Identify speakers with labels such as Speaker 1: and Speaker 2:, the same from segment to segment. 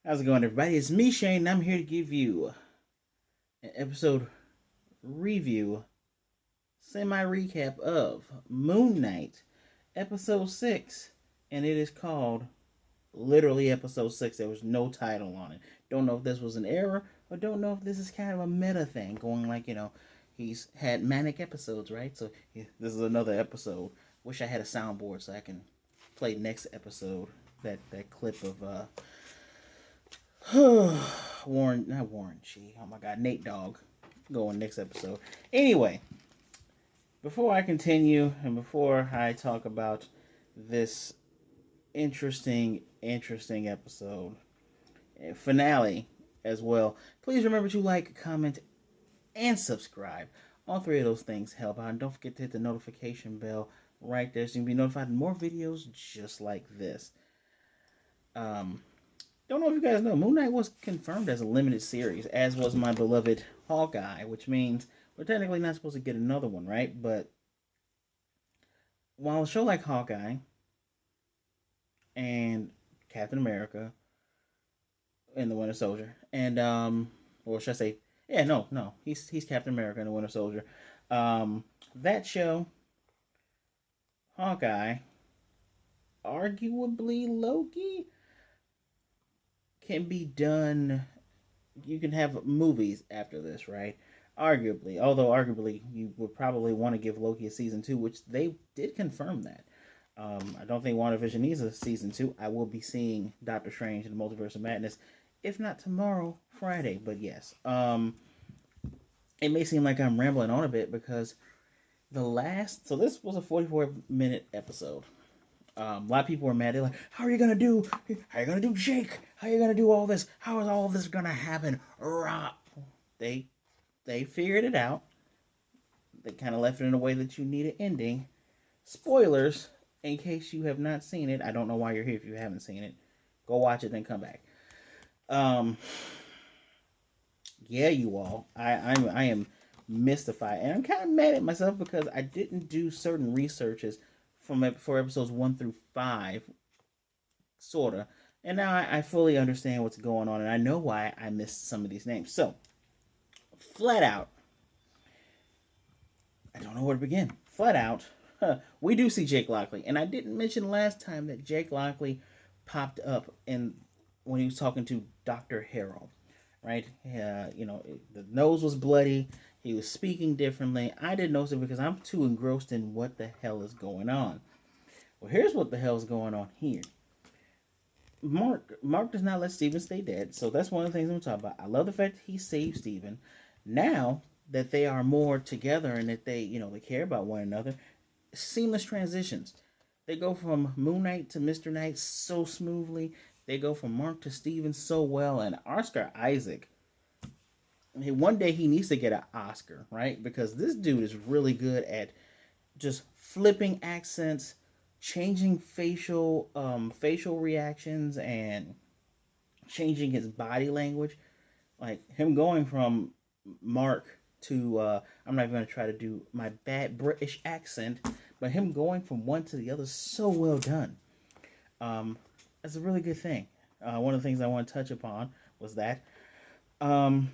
Speaker 1: How's it going, everybody? It's me, Shane, and I'm here to give you an episode review, semi recap of Moon Knight, episode 6, and it is called literally episode 6. There was no title on it. Don't know if this was an error, or don't know if this is kind of a meta thing, going like, he's had manic episodes, right? So yeah, this is another episode. Wish I had a soundboard so I can play next episode. That clip of Warren, not Warren, oh my god, Nate Dogg going next episode. Anyway, before I continue and before I talk about this interesting episode, finale as well, please remember to like, comment, and subscribe. All three of those things help out. And don't forget to hit the notification bell right there so you can be notified of more videos just like this. Um, Don't know if you guys know, Moon Knight was confirmed as a limited series, as was my beloved Hawkeye, which means we're technically not supposed to get another one, right? But while a show like Hawkeye and Captain America and the Winter Soldier, and or should I say, yeah, no, he's Captain America and the Winter Soldier. That show, Hawkeye, arguably Loki, can be done. You can have movies after this, right? Arguably, although arguably you would probably want to give Loki a season 2, which they did confirm that. I don't think Wanda Vision needs a season 2. I will be seeing Doctor Strange in the Multiverse of Madness, if not tomorrow, Friday. But yes, it may seem like I'm rambling on a bit because so this was a 44-minute episode. A lot of people were mad. They're like, "How are you gonna do? How are you gonna do Jake? How are you gonna do all this? How is all this gonna happen?" Rah. They they figured it out. They kind of left it in a way that you need an ending. Spoilers, in case you have not seen it. I don't know why you're here if you haven't seen it. Go watch it, then come back. Um, yeah, you all. I am mystified, and I'm kind of mad at myself because I didn't do certain researches for episodes 1 through 5, sorta. And now I fully understand what's going on, and I know why I missed some of these names. So, flat out, I don't know where to begin. Flat out, we do see Jake Lockley, and I didn't mention last time that Jake Lockley popped up in when he was talking to Dr. Harrow, right? The nose was bloody. He was speaking differently. I didn't notice it because I'm too engrossed in what the hell is going on. Well, here's what the hell is going on here. Marc does not let Steven stay dead, so that's one of the things I'm talking about. I love the fact that he saved Steven. Now that they are more together and that they care about one another, seamless transitions. They go from Moon Knight to Mr. Knight so smoothly. They go from Marc to Steven so well, and Oscar Isaac. I mean, one day he needs to get an Oscar, right? Because this dude is really good at just flipping accents, changing facial reactions, and changing his body language. Like him going from Marc to I'm not even gonna try to do my bad British accent, but him going from one to the other so well done. Um, that's a really good thing. One of the things I want to touch upon was that um,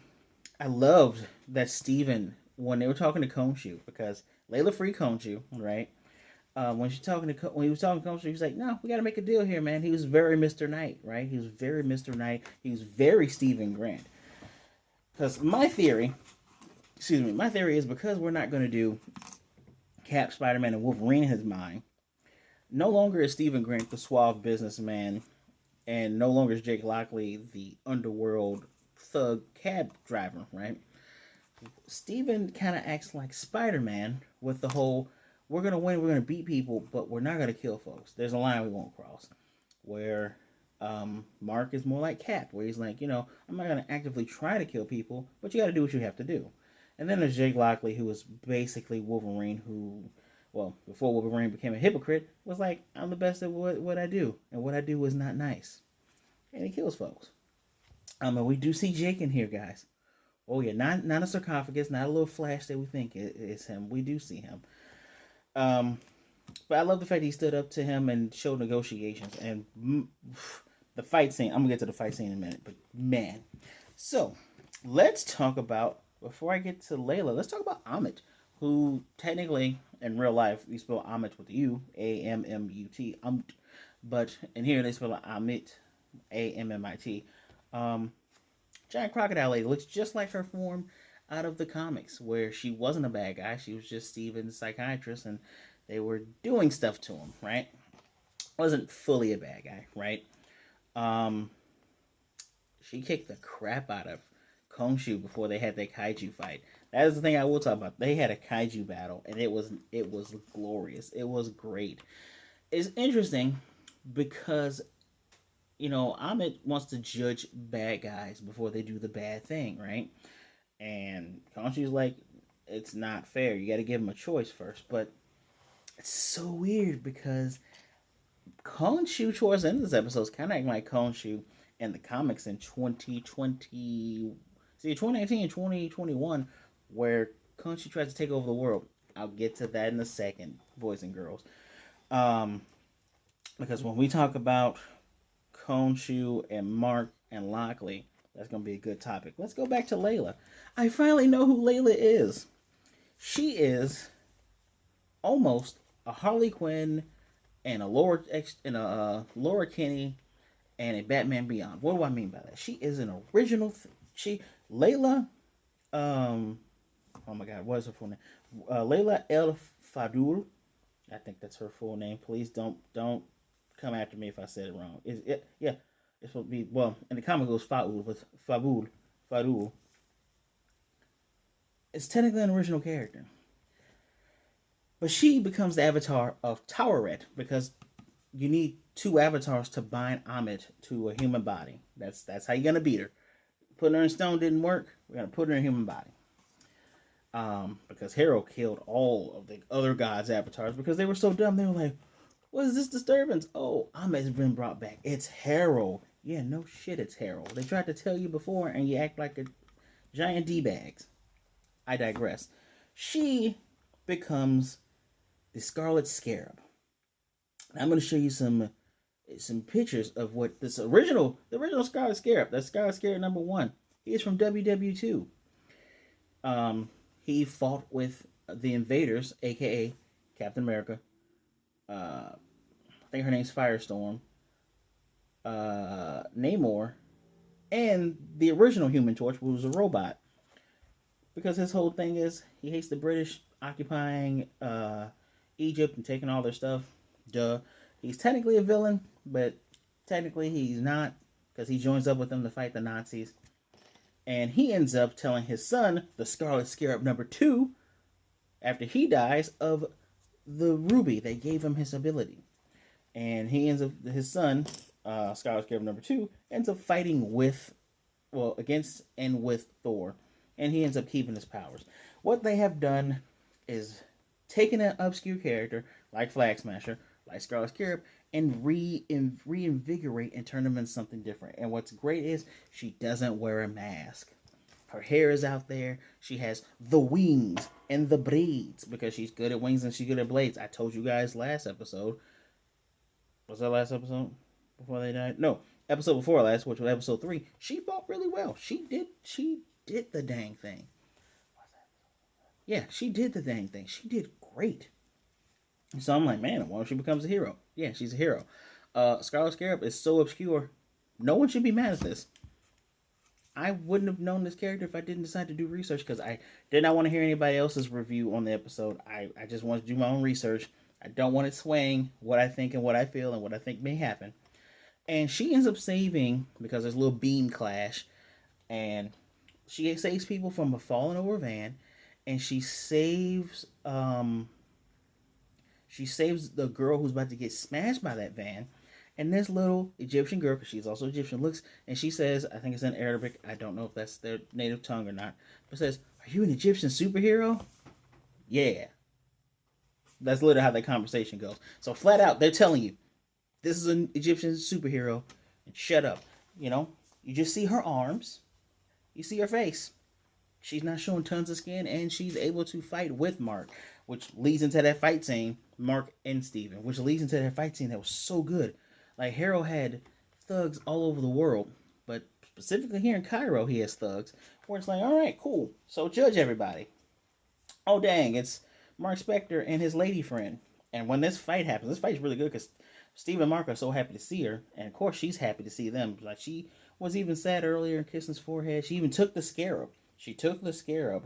Speaker 1: I loved that Steven, when they were talking to Khonshu, because Layla free Khonshu, right? When he was talking to Khonshu, he was like, "No, we got to make a deal here, man." He was very Mr. Knight, right? He was very Mr. Knight. He was very Stephen Grant. Because my theory is because we're not going to do Cap, Spider-Man, and Wolverine in his mind. No longer is Stephen Grant the suave businessman, and no longer is Jake Lockley the underworld thug cab driver, right? Steven kind of acts like Spider-Man with the whole, we're going to win, we're going to beat people, but we're not going to kill folks. There's a line we won't cross. Where Marc is more like Cap, where he's like, I'm not going to actively try to kill people, but you got to do what you have to do. And then there's Jake Lockley, who was basically Wolverine, who, well, before Wolverine became a hypocrite, was like, I'm the best at what I do, and what I do is not nice. And he kills folks. And we do see Jake in here, guys. Oh yeah, not a sarcophagus, not a little flash that we think is him. We do see him. But I love the fact he stood up to him and showed negotiations. And the fight scene. I'm gonna get to the fight scene in a minute, but man. So let's talk about, before I get to Layla, let's talk about Ammit, who technically in real life we spell Ammit with the U, Ammut, Ammit, but in here they spell it Ammit, Ammit. Um, Giant Crocodile Lady looks just like her form out of the comics, where she wasn't a bad guy. She was just Steven's psychiatrist, and they were doing stuff to him, right? Wasn't fully a bad guy, right? Um, she kicked the crap out of Khonshu before they had their kaiju fight. That is the thing I will talk about. They had a kaiju battle, and it was glorious. It was great. It's interesting because Ahmed wants to judge bad guys before they do the bad thing, right? And Khonshu's like, it's not fair. You got to give them a choice first. But it's so weird because Khonshu towards the end of this episode is kind of acting like Khonshu in the comics in 2020, 2019 and 2021, where Khonshu tries to take over the world. I'll get to that in a second, boys and girls. Um, because when we talk about Khonshu and Marc and Lockley, that's going to be a good topic. Let's go back to Layla. I finally know who Layla is. She is almost a Harley Quinn and a Laura Kinney and a Batman Beyond. What do I mean by that? She is an original. Layla. Oh my God, what is her full name? Layla El-Faouly. I think that's her full name. Please don't come after me if I said it wrong. Is it? Yeah, it's supposed to be. Well, in the comic it was Faoul, but Faoul. It's technically an original character. But she becomes the avatar of Taweret because you need two avatars to bind Ammit to a human body. That's how you're gonna beat her. Putting her in stone didn't work. We're gonna put her in a human body. Because Harrow killed all of the other gods' avatars because they were so dumb. They were like, "What is this disturbance? Oh, Ammit has been brought back. It's Harrow." Yeah, no shit, it's Harrow. They tried to tell you before, and you act like a giant d-bags. I digress. She becomes the Scarlet Scarab. I'm going to show you some pictures of what the original Scarlet Scarab. That's Scarlet Scarab #1. He is from WW2. He fought with the Invaders, aka Captain America. I think her name's Firestorm. Namor, and the original Human Torch, who was a robot. Because his whole thing is he hates the British occupying Egypt and taking all their stuff. Duh. He's technically a villain, but technically he's not, because he joins up with them to fight the Nazis. And he ends up telling his son, the Scarlet Scarab #2, after he dies, of the ruby that gave him his ability. And he ends up, his son, Scarlet Scarab #2, ends up fighting against and with Thor. And he ends up keeping his powers. What they have done is taken an obscure character like Flag Smasher, like Scarlet Scarab, and reinvigorate and turn them into something different. And what's great is she doesn't wear a mask. Her hair is out there. She has the wings and the blades because she's good at wings and she's good at blades. I told you guys last episode. Was that last episode? Before they died? No, episode before last, which was episode 3. She fought really well. She did the dang thing. Yeah, she did the dang thing. She did great. So I'm like, man, why don't she becomes a hero? Yeah, she's a hero. Scarlet Scarab is so obscure. No one should be mad at this. I wouldn't have known this character if I didn't decide to do research because I did not want to hear anybody else's review on the episode. I just wanted to do my own research. I don't want it swaying what I think and what I feel and what I think may happen. And she ends up saving, because there's a little beam clash, and she saves people from a falling over van, and she saves the girl who's about to get smashed by that van. And this little Egyptian girl, because she's also Egyptian, looks and she says, I think it's in Arabic, I don't know if that's their native tongue or not, but says, "Are you an Egyptian superhero?" Yeah. That's literally how that conversation goes. So flat out, they're telling you, this is an Egyptian superhero, and shut up. You just see her arms, you see her face. She's not showing tons of skin, and she's able to fight with Marc, which leads into that fight scene, Marc and Steven, which leads into that fight scene that was so good. Like, Harrow had thugs all over the world, but specifically here in Cairo, he has thugs. Where it's like, all right, cool. So judge everybody. Oh dang, it's Mark Spector and his lady friend. And when this fight happens, this fight's really good because Steve and Mark are so happy to see her, and of course she's happy to see them. Like she was even sad earlier, kissing his forehead. She even took the scarab. She took the scarab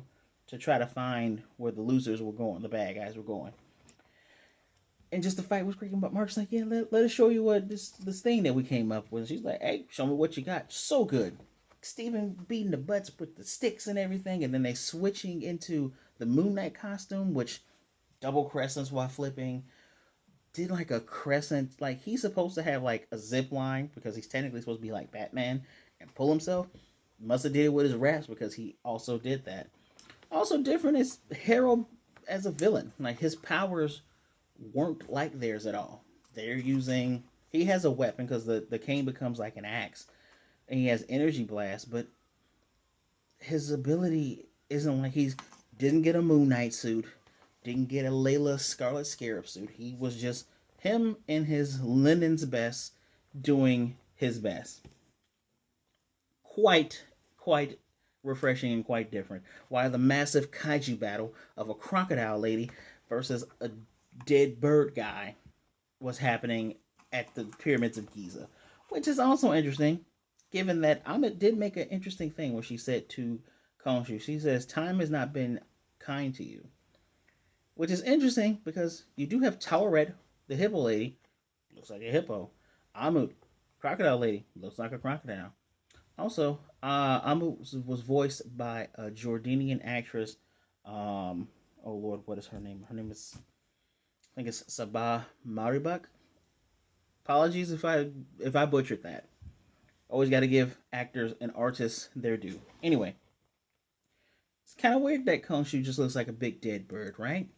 Speaker 1: to try to find where the losers were going, the bad guys were going. And just the fight was great. But Mark's like, yeah, let us show you what this thing that we came up with. And she's like, hey, show me what you got. So good. Steven beating the butts with the sticks and everything, and then they switching into the Moon Knight costume, which double crescents while flipping. Did like a crescent, like he's supposed to have like a zip line because he's technically supposed to be like Batman and pull himself. Must have did it with his raps because he also did that. Also different is Harrow as a villain. Like his powers weren't like theirs at all. They're using, he has a weapon because the cane becomes like an axe, and he has energy blast, but his ability isn't like he's didn't get a Moon Knight suit, didn't get a Layla Scarlet Scarab suit. He was just him in his linen's best doing his best. Quite refreshing and quite different. While the massive kaiju battle of a crocodile lady versus a dead bird guy was happening at the pyramids of Giza, which is also interesting, given that Ahmed did make an interesting thing where she said to Khonshu, she says, time has not been kind to you. Which is interesting because you do have Towerette, the hippo lady, looks like a hippo. Ammit, crocodile lady, looks like a crocodile. Also, Ammit was voiced by a Jordanian actress. Oh Lord, what is her name? Her name is, I think it's Sabah Maribak. Apologies if I butchered that. Always got to give actors and artists their due. Anyway, it's kind of weird that Khonshu just looks like a big dead bird, right?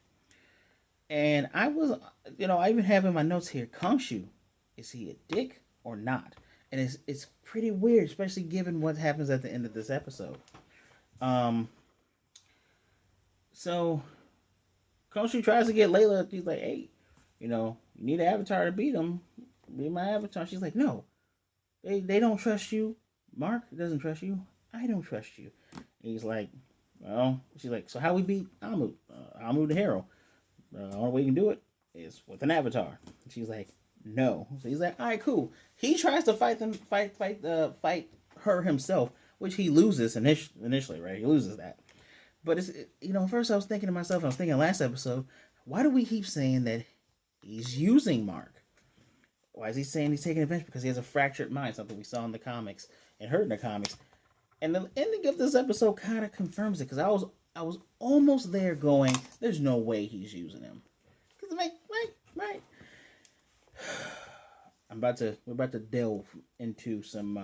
Speaker 1: And I was, I even have in my notes here, Khonshu, is he a dick or not? And it's pretty weird, especially given what happens at the end of this episode. Um, so Khonshu tries to get Layla. He's like, hey, you need an avatar to beat him. Be my avatar. She's like, no, they don't trust you. Mark doesn't trust you. I don't trust you. And he's like, well, she's like, so how we beat Ammit? Ammit the Harrow. The only way you can do it is with an avatar. She's like, no. So he's like, all right, cool. He tries to fight her himself, which he loses initially, right? He loses that. But first I was thinking to myself, I was thinking last episode, why do we keep saying that he's using Mark? Why is he saying he's taking advantage? Because he has a fractured mind, something we saw in the comics and heard in the comics. And the ending of this episode kind of confirms it, because I was almost there going, there's no way he's using him. Because right. We're about to delve into some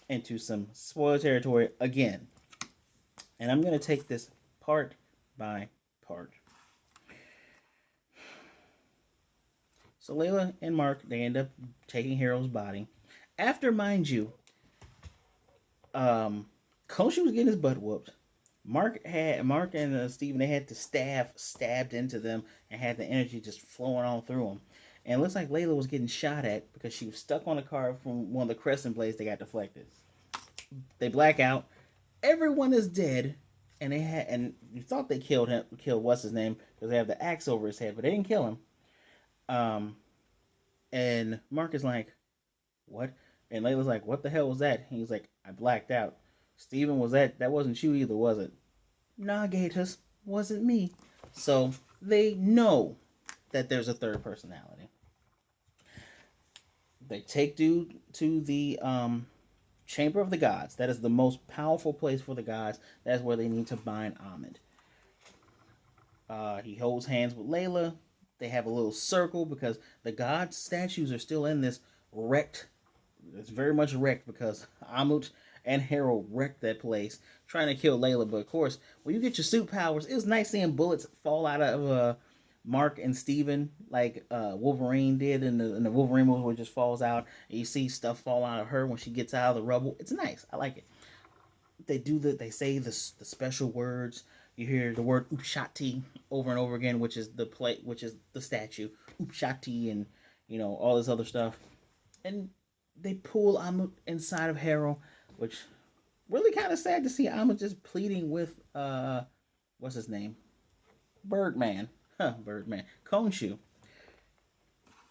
Speaker 1: into some spoiler territory again. And I'm gonna take this part by part. So Layla and Mark, they end up taking Harrow's body. After, mind you, Khonshu was getting his butt whooped. Mark and Steven, they had the staff stabbed into them and had the energy just flowing all through them. And it looks like Layla was getting shot at because she was stuck on a car from one of the crescent blades that got deflected. They black out. Everyone is dead, and you thought they killed what's his name, because they have the axe over his head, but they didn't kill him. And Mark is like, what? And Layla's like, what the hell was that? And he's like, I blacked out. Steven, that wasn't you either, was it? Nah, Gatus, wasn't me. So they know that there's a third personality. They take dude to the Chamber of the Gods. That is the most powerful place for the gods. That's where they need to bind Ahmed. He holds hands with Layla. They have a little circle because the god statues are still in this wrecked. It's very much wrecked because Ammit and Harrow wrecked that place trying to kill Layla. But of course, when you get your suit powers, it's nice seeing bullets fall out of Mark and Steven like Wolverine did in the Wolverine movie, where it just falls out and you see stuff fall out of her when she gets out of the rubble. It's nice. I like it. They say the special words. You hear the word Upshati over and over again, which is the statue Upshati, and all this other stuff. And they pull Ammit inside of Harrow, which really kind of sad to see Ammit just pleading with what's his name? Birdman. Birdman. Khonshu.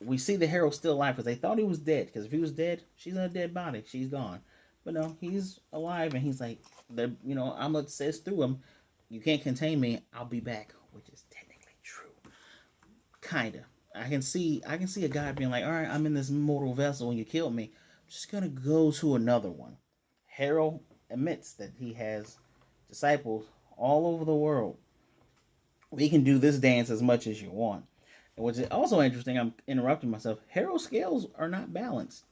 Speaker 1: We see the Harrow still alive because they thought he was dead. Because if he was dead, she's in a dead body. She's gone. But no, he's alive, and he's like, Ammit says through him, "You can't contain me. I'll be back," which is technically true. Kinda. I can see a guy being like, "All right, I'm in this mortal vessel, and you killed me. I'm just gonna go to another one." Harrow admits that he has disciples all over the world. We can do this dance as much as you want. And what's also interesting, I'm interrupting myself. Harrow's scales are not balanced.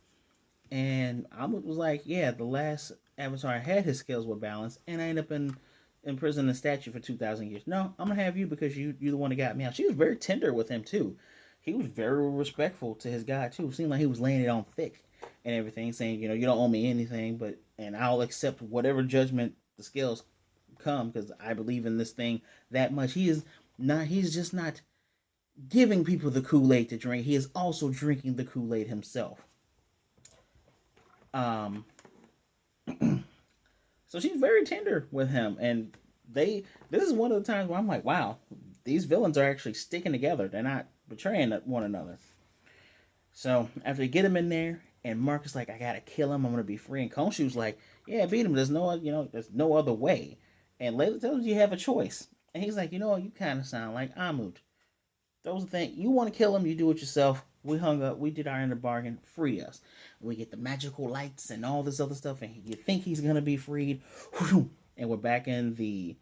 Speaker 1: And I was like, yeah, the last Avatar had his scales were balanced, and I ended up in prison and statue for 2,000 years. No, I'm gonna have you because you're the one that got me out. She was very tender with him too. He was very respectful to his God too. It seemed like he was laying it on thick and everything, saying, you don't owe me anything, and I'll accept whatever judgment the scales come because I believe in this thing that much. He's just not giving people the Kool-Aid to drink. He is also drinking the Kool-Aid himself. Um, so she's very tender with him, and this is one of the times where I'm like, wow, these villains are actually sticking together. They're not betraying one another. So after they get him in there, and Marc is like, I gotta kill him. I'm gonna be free. And Khonshu's like, yeah, beat him. There's no other way. And Layla tells you have a choice. And he's like, you kind of sound like Ammit. Those are things you want to kill him, you do it yourself. We hung up, we did our end of the bargain, free us. We get the magical lights and all this other stuff, and you think he's gonna be freed, and we're back in the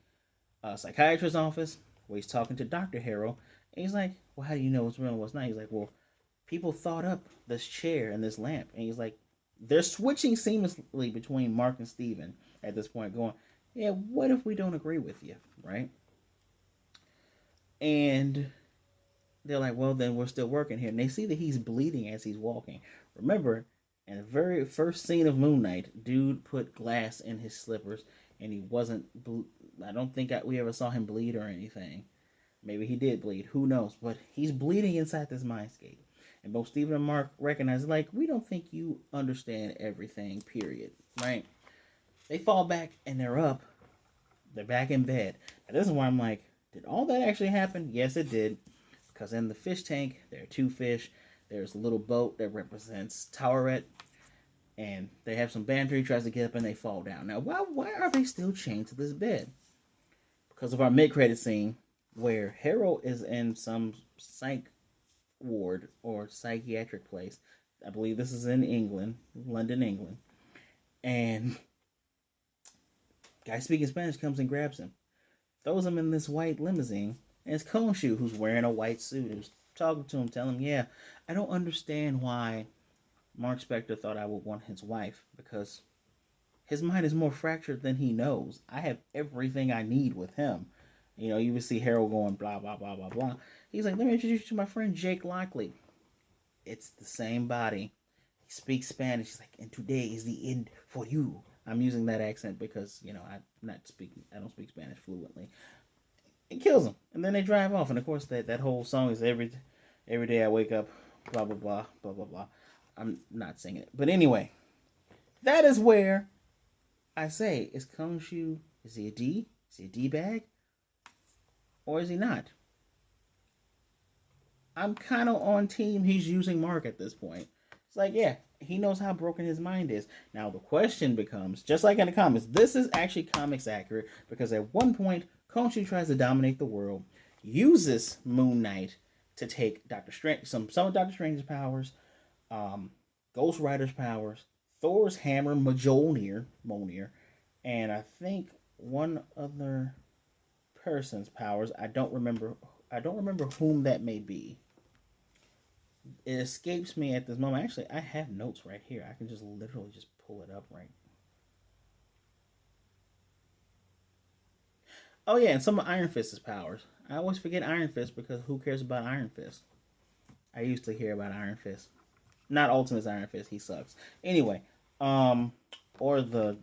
Speaker 1: psychiatrist's office where he's talking to Dr. Harrow, and he's like, well, how do you know what's real and what's not? He's like, well, people thought up this chair and this lamp, and he's like, they're switching seamlessly between Marc and Steven at this point, going, yeah, what if we don't agree with you, right? And they're like, well, then we're still working here. And they see that he's bleeding as he's walking. Remember, in the very first scene of Moon Knight, dude put glass in his slippers, and he wasn't. I don't think we ever saw him bleed or anything. Maybe he did bleed. Who knows? But he's bleeding inside this mindscape. And both Steven and Marc recognize, like, we don't think you understand everything, period. Right? They fall back, and they're up. They're back in bed. And this is why I'm like, did all that actually happen? Yes, it did. Because in the fish tank, there are two fish. There's a little boat that represents Taweret. And they have some banter. He tries to get up and they fall down. Now, why are they still chained to this bed? Because of our mid-credit scene where Harrow is in some psych ward or psychiatric place. I believe this is in England, London, England. And guy speaking Spanish comes and grabs him. Throws him in this white limousine. And it's Khonshu who's wearing a white suit, who's talking to him, telling him, yeah, I don't understand why Mark Spector thought I would want his wife, because his mind is more fractured than he knows. I have everything I need with him. You would see Harold going blah, blah, blah, blah, blah. He's like, let me introduce you to my friend Jake Lockley. It's the same body. He speaks Spanish. He's like, and today is the end for you. I'm using that accent because, I don't speak Spanish fluently. It kills him, and then they drive off. And of course, that whole song is every day I wake up, blah blah blah blah blah blah. I'm not singing it, but anyway, that is where I say, is Khonshu, is he a D? Is he a D bag, or is he not? I'm kind of on team. He's using Marc at this point. It's like, yeah, he knows how broken his mind is. Now the question becomes, just like in the comics, this is actually comics accurate, because at one point Khonshu tries to dominate the world, uses Moon Knight to take Doctor Strange, some of Doctor Strange's powers, Ghost Rider's powers, Thor's hammer, Mjolnir, and I think one other person's powers. I don't remember whom that may be. It escapes me at this moment. Actually, I have notes right here. I can just literally just pull it up right. Oh yeah, and some of Iron Fist's powers. I always forget Iron Fist because who cares about Iron Fist? I used to hear about Iron Fist. Not Ultimate's Iron Fist. He sucks. Anyway, or the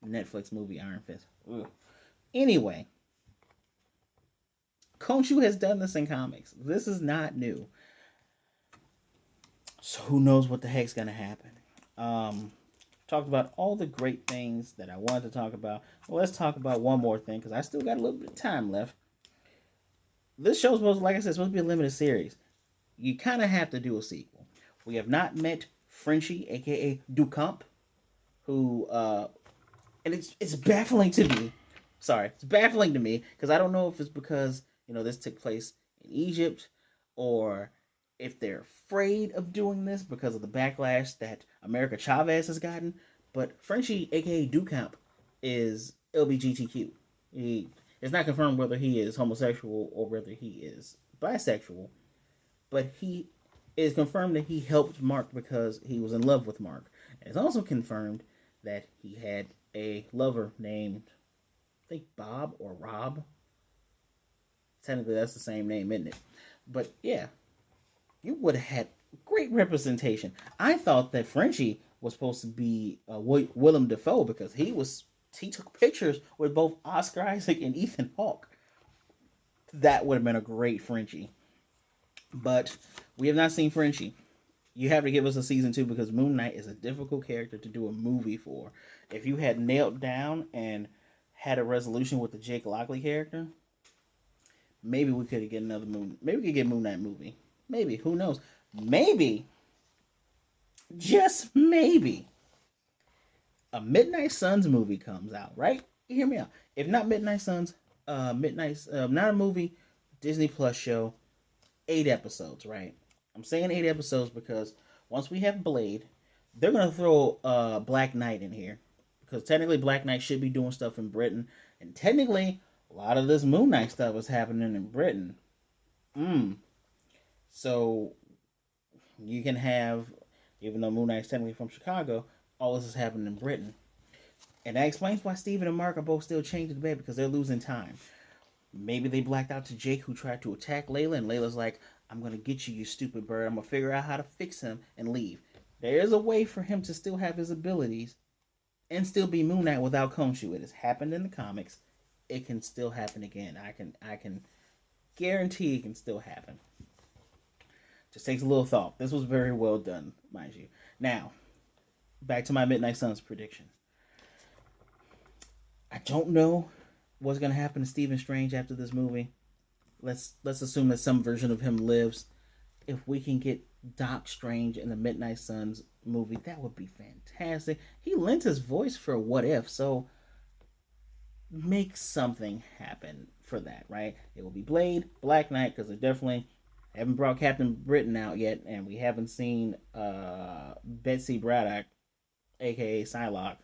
Speaker 1: Netflix movie Iron Fist. Ugh. Anyway, Khonshu has done this in comics. This is not new. So who knows what the heck's gonna happen? Um, Talked about all the great things that I wanted to talk about. Well, let's talk about one more thing because I still got a little bit of time left. This show's supposed, like I said, supposed to be a limited series. You kind of have to do a sequel. We have not met Frenchie, aka Ducamp, who and it's baffling to me. Sorry, it's baffling to me because I don't know if it's because this took place in Egypt or if they're afraid of doing this because of the backlash that America Chavez has gotten. But Frenchie, aka Ducamp, is LBGTQ. It's not confirmed whether he is homosexual or whether he is bisexual, but he is confirmed that he helped Marc because he was in love with Marc. And it's also confirmed that he had a lover named, I think, Bob or Rob. Technically, that's the same name, isn't it? But yeah, you would have had great representation. I thought that Frenchie was supposed to be Willem Dafoe because he took pictures with both Oscar Isaac and Ethan Hawke. That would have been a great Frenchie. But we have not seen Frenchie. You have to give us a season 2 because Moon Knight is a difficult character to do a movie for. If you had nailed down and had a resolution with the Jake Lockley character, maybe we could get another Moon. Maybe we could get Moon Knight movie. Maybe, who knows? Maybe, just maybe, a Midnight Suns movie comes out. Right? Hear me out. If not Midnight Suns, not a movie, Disney Plus show, 8 episodes. Right? I'm saying 8 episodes because once we have Blade, they're gonna throw Black Knight in here because technically Black Knight should be doing stuff in Britain, and technically a lot of this Moon Knight stuff is happening in Britain. So you can have, even though Moon Knight's technically from Chicago, all this is happening in Britain, and that explains why Steven and Marc are both still chained to the bed because they're losing time. Maybe they blacked out to Jake, who tried to attack Layla, and Layla's like, I'm gonna get you, you stupid bird. I'm gonna figure out how to fix him and leave. There is a way for him to still have his abilities and still be Moon Knight without Khonshu. It has happened in the comics. It can still happen again. I can guarantee it can still happen. Just takes a little thought. This was very well done, mind you. Now, back to my Midnight Suns prediction. I don't know what's gonna happen to Stephen Strange after this movie. Let's assume that some version of him lives. If we can get Doc Strange in the Midnight Suns movie, that would be fantastic. He lent his voice for What If, so make something happen for that, right? It will be Blade, Black Knight, because they definitely haven't brought Captain Britain out yet, and we haven't seen Betsy Braddock, aka Psylocke,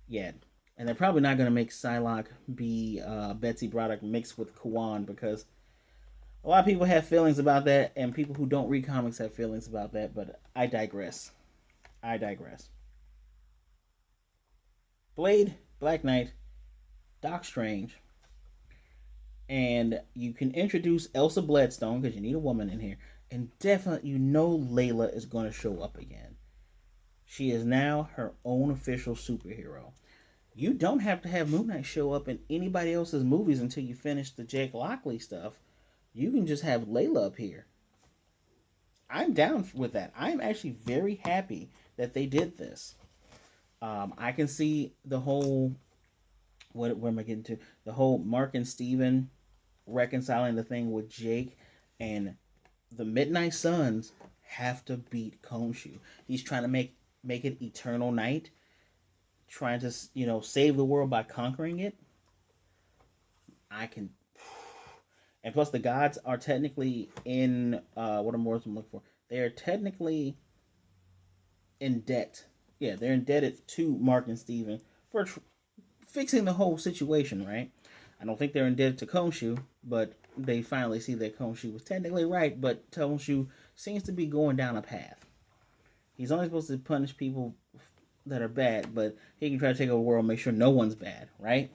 Speaker 1: yet. And they're probably not going to make Psylocke be Betsy Braddock mixed with Kawan because a lot of people have feelings about that, and people who don't read comics have feelings about that, but I digress. I digress. Blade, Black Knight, Doc Strange, and you can introduce Elsa Bloodstone because you need a woman in here, and definitely Layla is going to show up again. She is now her own official superhero. You don't have to have Moon Knight show up in anybody else's movies until you finish the Jake Lockley stuff. You can just have Layla up here. I'm down with that. I'm actually very happy that they did this. I can see the whole. Where am I getting to? The whole Marc and Steven reconciling the thing with Jake, and the Midnight Suns have to beat Khonshu. He's trying to make it eternal night, trying to save the world by conquering it. I can, and plus the gods are technically in what I'm looking for. They are technically in debt. Yeah, they're indebted to Marc and Steven for fixing the whole situation, right? I don't think they're indebted to Khonshu, but they finally see that Khonshu was technically right, but Khonshu seems to be going down a path. He's only supposed to punish people that are bad, but he can try to take over the world and make sure no one's bad, right?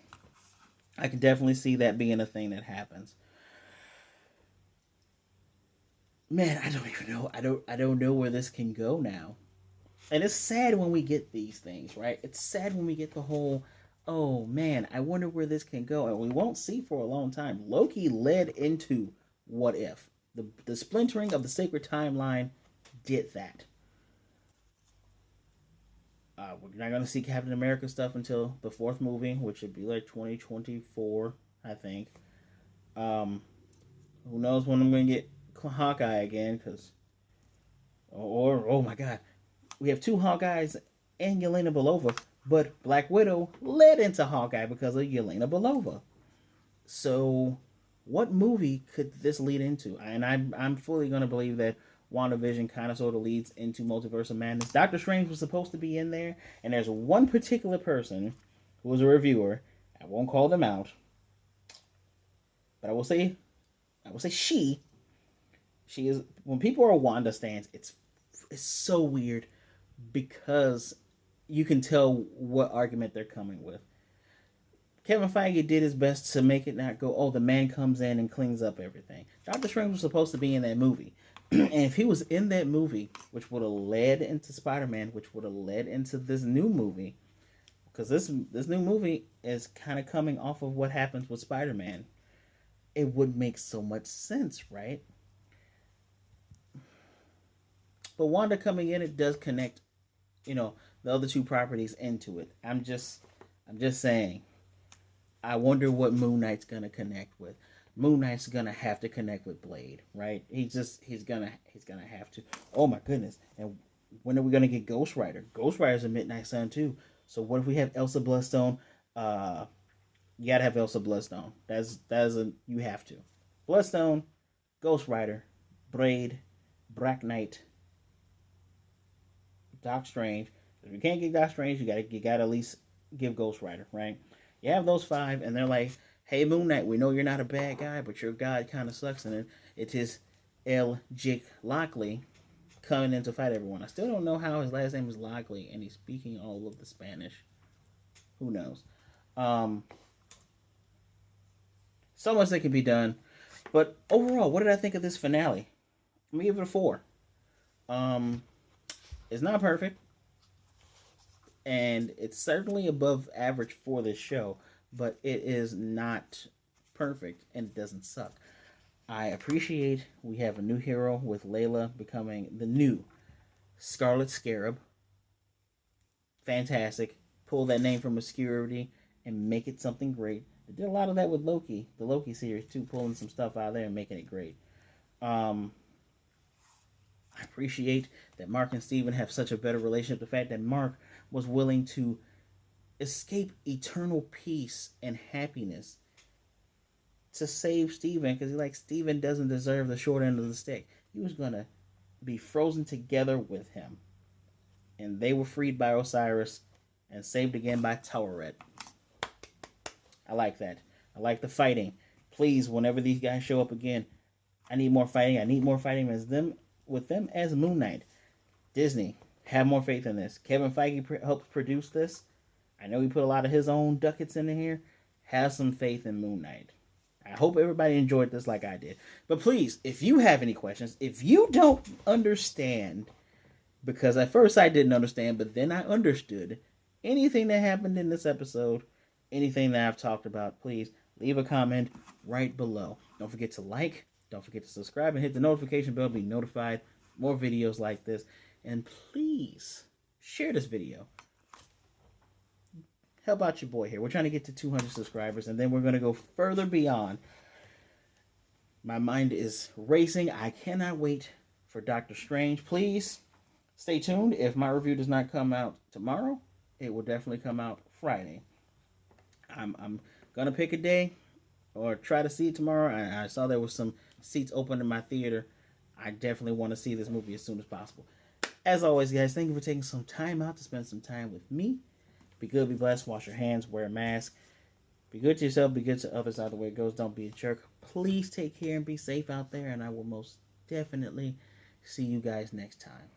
Speaker 1: I can definitely see that being a thing that happens. Man, I don't even know. I don't know where this can go now. And it's sad when we get these things, right? It's sad when we get the whole, oh man, I wonder where this can go. And we won't see for a long time. Loki led into What If. The splintering of the sacred timeline did that. We're not gonna see Captain America stuff until the fourth movie, which would be like 2024, I think. Um, who knows when I'm gonna get Hawkeye again? Because or oh my God, we have two Hawkeyes and Yelena Belova, but Black Widow led into Hawkeye because of Yelena Belova. So, what movie could this lead into? And I'm fully gonna believe that Wanda Vision kind of sort of leads into Multiverse of Madness. Doctor Strange was supposed to be in there, and there's one particular person who was a reviewer. I won't call them out, but I will say she is. When people are Wanda stands, it's so weird because you can tell what argument they're coming with. Kevin Feige did his best to make it not go, oh, the man comes in and cleans up everything. Doctor Strange was supposed to be in that movie. And if he was in that movie, which would have led into Spider-Man, which would have led into this new movie, because this new movie is kind of coming off of what happens with Spider-Man, it would make so much sense, right? But Wanda coming in, it does connect, the other two properties into it. I'm just saying. I wonder what Moon Knight's gonna connect with. Moon Knight's gonna have to connect with Blade, right? He's gonna have to. Oh my goodness! And when are we gonna get Ghost Rider? Ghost Rider's a Midnight Sun too. So what if we have Elsa Bloodstone? You gotta have Elsa Bloodstone. That's a you have to. Bloodstone, Ghost Rider, Blade, Black Knight, Doc Strange. If you can't get Doc Strange, you gotta at least give Ghost Rider, right? You have those five, and they're like, "Hey, Moon Knight, we know you're not a bad guy, but your god kind of sucks." And it is El-Jik Lockley coming in to fight everyone. I still don't know how his last name is Lockley, and he's speaking all of the Spanish. Who knows? Um, so much that can be done, but overall, what did I think of this finale? I'm gonna give it a 4. Um, it's not perfect, and it's certainly above average for this show, but it is not perfect and it doesn't suck. I appreciate we have a new hero with Layla becoming the new Scarlet Scarab. Fantastic. Pull that name from obscurity and make it something great. They did a lot of that with Loki, the Loki series too, pulling some stuff out of there and making it great. Um, I appreciate that Marc and Steven have such a better relationship. The fact that Marc was willing to escape eternal peace and happiness to save Steven because Steven doesn't deserve the short end of the stick. He was gonna be frozen together with him, and they were freed by Osiris and saved again by Taweret. I like that. I like the fighting. Please, whenever these guys show up again, I need more fighting. I need more fighting with them as Moon Knight. Disney, have more faith in this. Kevin Feige helped produce this. I know he put a lot of his own ducats in here. Have some faith in Moon Knight. I hope everybody enjoyed this like I did. But please, if you have any questions, if you don't understand, because at first I didn't understand, but then I understood anything that happened in this episode, anything that I've talked about, please leave a comment right below. Don't forget to like, don't forget to subscribe, and hit the notification bell to be notified more videos like this. And please share this video. Help out your boy here. We're trying to get to 200 subscribers, and then we're going to go further beyond. My mind is racing. I cannot wait for Doctor Strange. Please stay tuned. If my review does not come out tomorrow, it will definitely come out Friday. I'm going to pick a day or try to see it tomorrow. I saw there was some seats open in my theater. I definitely want to see this movie as soon as possible. As always, guys, thank you for taking some time out to spend some time with me. Be good, be blessed, wash your hands, wear a mask. Be good to yourself, be good to others. Either way it goes, don't be a jerk. Please take care and be safe out there, and I will most definitely see you guys next time.